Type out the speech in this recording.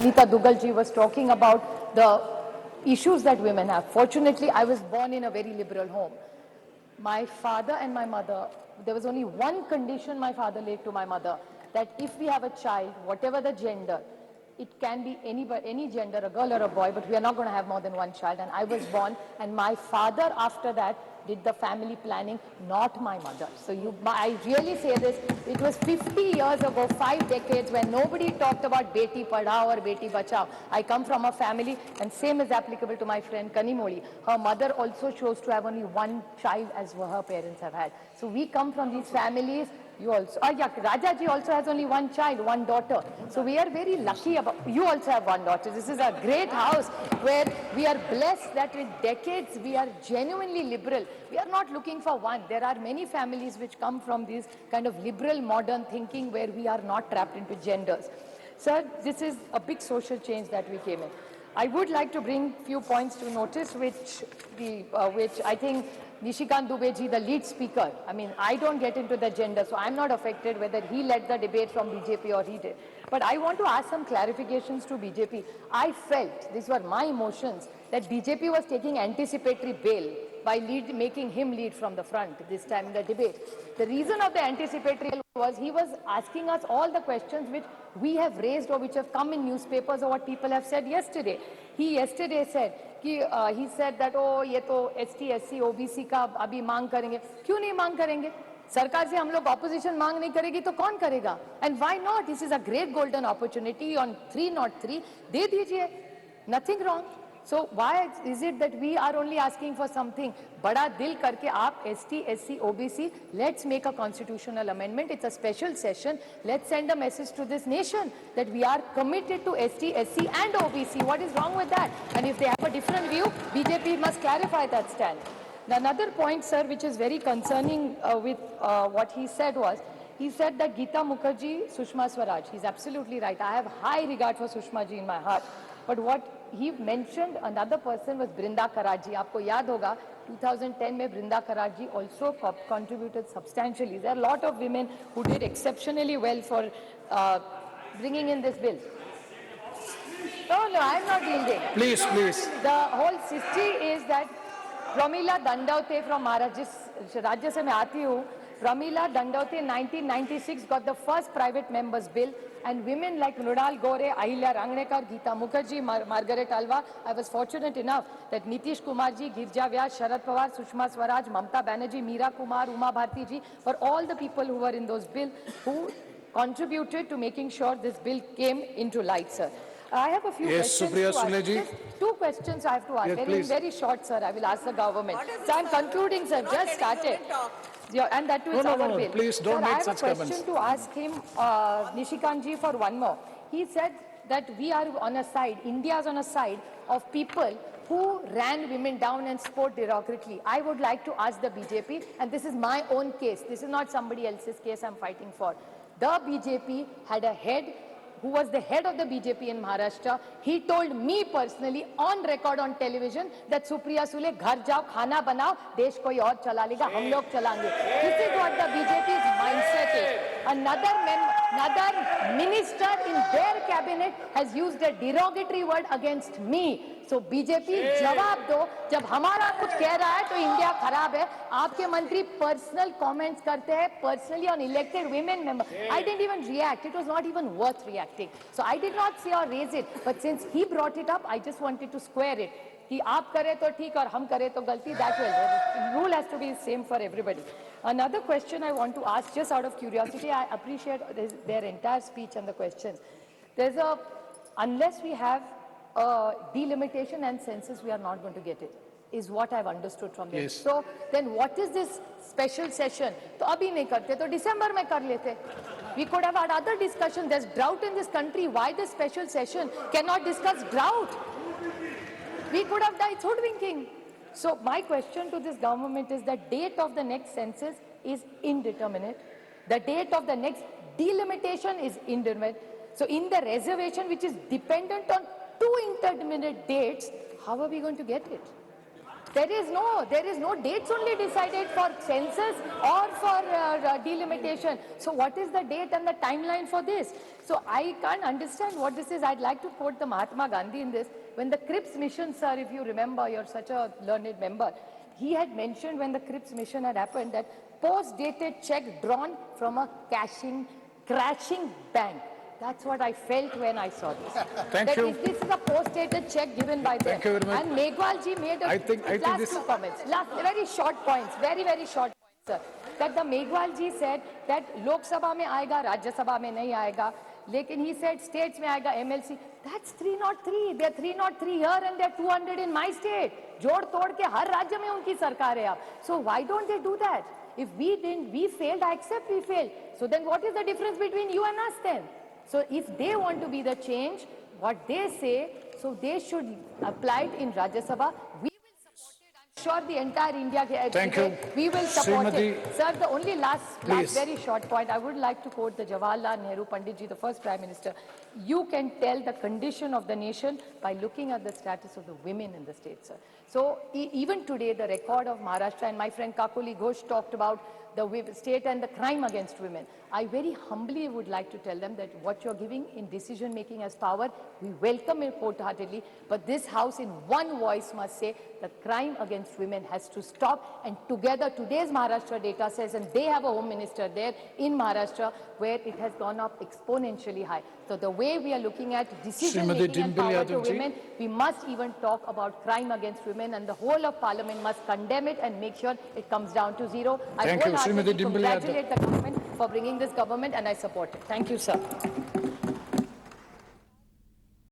Sangeeta Dugalji was talking about the issues that women have. Fortunately, I was born in a very liberal home. My father and my mother, there was only one condition my father laid to my mother, that if we have a child, whatever the gender, it can be any gender, a girl or a boy, but we are not going to have more than one child. And I was born, and my father after that did the family planning, not my mother. So I really say this, it was 50 years ago, 5 decades, when nobody talked about Beti Padhao or Beti Bachao. I come from a family, and same is applicable to my friend Kanimoli. Her mother also chose to have only one child as her parents have had. So we come from these families. You also, Rajaji also has only one child, one daughter. So we are very lucky about, you also have one daughter. This is a great house where we are blessed that in decades we are genuinely liberal. We are not looking for one. There are many families which come from this kind of liberal modern thinking where we are not trapped into genders. Sir, this is a big social change that we came in. I would like to bring few points to notice which I think Nishikant Dubeji, the lead speaker, I mean, I don't get into the gender, so I'm not affected whether he led the debate from BJP or he did. But I want to ask some clarifications to BJP. I felt, these were my emotions, that BJP was taking anticipatory bail by making him lead from the front this time in the debate. The reason of the anticipatory bail was he was asking us all the questions which we have raised or which have come in newspapers or what people have said yesterday. He yesterday said, he said that, oh, ये तो ST, SC, OBC का अभी मांग करेंगे. क्यों नहीं मांग करेंगे? सरकार से हम लोग opposition मांग नहीं करेगी तो कौन करेगा? And why not? This is a great golden opportunity on 303. दे दीजिए. Nothing wrong. So why is it that we are only asking for something? बड़ा दिल करके आप ST, SC, OBC, let's make a constitutional amendment. It's a special session. Let's send a message to this nation that we are committed to ST, SC and OBC. What is wrong with that? And if they have a different view, BJP must clarify that stand. Another point, sir, which is very concerning with what he said was, he said that Geeta Mukherjee, Sushma Swaraj. He's absolutely right. I have high regard for Sushma ji in my heart. But what he mentioned, another person was Brinda Karaji. आपको याद होगा 2010 में Brinda Karaji also contributed substantially. There are a lot of women who did exceptionally well for bringing in this bill. No, I'm not yielding. Please. The whole history is that Pramila Dandavate from Maharashtra, Rajya se मैं आती हूँ. Pramila Dandavate in 1996 got the first private members bill, and women like Mrunal Gore, Ahilya Rangnekar, Geeta Mukherjee, Margaret Alva. I was fortunate enough that Nitish Kumarji, Girja Vyas, Sharad Pawar, Sushma Swaraj, Mamta Banerjee, Meera Kumar, Uma Bharti ji were all the people who were in those bills who contributed to making sure this bill came into light, sir. I have a few questions Supriya to ask. Sule ji. Just 2 questions I have to ask. Yes, Very short, sir. I will ask the government. So I'm concluding, sir. Just started. And that too is our bill. Please don't make such comments. I have a question to ask him, Nishikant ji, for one more. He said that we are on a side, India is on a side of people who ran women down and spoke derogatorily. I would like to ask the BJP, and this is my own case. This is not somebody else's case I'm fighting for. The BJP had a head who was the head of the BJP in Maharashtra. He told me personally on record on television that Supriya Sule, ghar jao, khana banao, desh koi aur chala lega, hum log chalange. This is what the BJP's mindset is. Another minister in their cabinet has used a derogatory word against me. So BJP जवाब दो, जब हमारा कुछ कह रहा है तो India खराब है. आपके मंत्री पर्सनल कमेंट्स करते हैं personally on elected women member. I didn't even react. It was not even worth reacting. So I did not say or raise it. But since he brought it up, I just wanted to square it. कि आप करें तो ठीक और हम करें तो गलती. That way, the rule has to be the same for everybody. Another question I want to ask, just out of curiosity, I appreciate their entire speech and the questions. Unless we have delimitation and census, we are not going to get it, is what I've understood from them. Yes. So then what is this special session? तो अभी नहीं करते तो December में कर लेते. We could have had other discussions. There's drought in this country. Why this special session? Cannot discuss drought. We could have done hoodwinking. So my question to this government is the date of the next census is indeterminate. The date of the next delimitation is indeterminate. So in the reservation, which is dependent on 2 indeterminate dates, how are we going to get it? There is no dates only decided for census or for delimitation. So what is the date and the timeline for this? So I can't understand what this is. I'd like to quote the Mahatma Gandhi in this. When the Cripps mission, sir, if you remember, you're such a learned member, he had mentioned when the Cripps mission had happened that post-dated check drawn from a crashing bank. That's what I felt when I saw this. Thank you. If this is a post-dated check given by them. Thank you very much. And Megwalji made a I think last this... two comments. Last very short points. Very, very short points, sir. That the Megwalji said that Lok Sabha mein aayega, Rajya Sabha mein nahi aayega. Lekin he said states mein aayega, MLC. That's 303. They're 303 here and they're 200 in my state. Jod tod ke har rajya mein unki sarkar hai ab. So why don't they do that? If we didn't, we failed, I accept we failed. So then what is the difference between you and us then? So if they want to be the change, what they say, so they should apply it in Rajya Sabha. We will support it. I'm sure the entire India, Thank you. we will support Srimati, it. Sir, the only last very short point, I would like to quote the Jawaharlal Nehru Panditji, the first Prime Minister. You can tell the condition of the nation by looking at the status of the women in the state, sir. So even today, the record of Maharashtra, and my friend Kakuli Ghosh talked about the state and the crime against women. I very humbly would like to tell them that what you're giving in decision making as power, we welcome it wholeheartedly, but this House in one voice must say that crime against women has to stop, and together today's Maharashtra data says, and they have a home minister there in Maharashtra where it has gone up exponentially high. So the way we are looking at decision making and power to women, we must even talk about crime against women, and the whole of Parliament must condemn it and make sure it comes down to zero. I wholeheartedly congratulate the government for bringing this government, and I support it. Thank you, sir.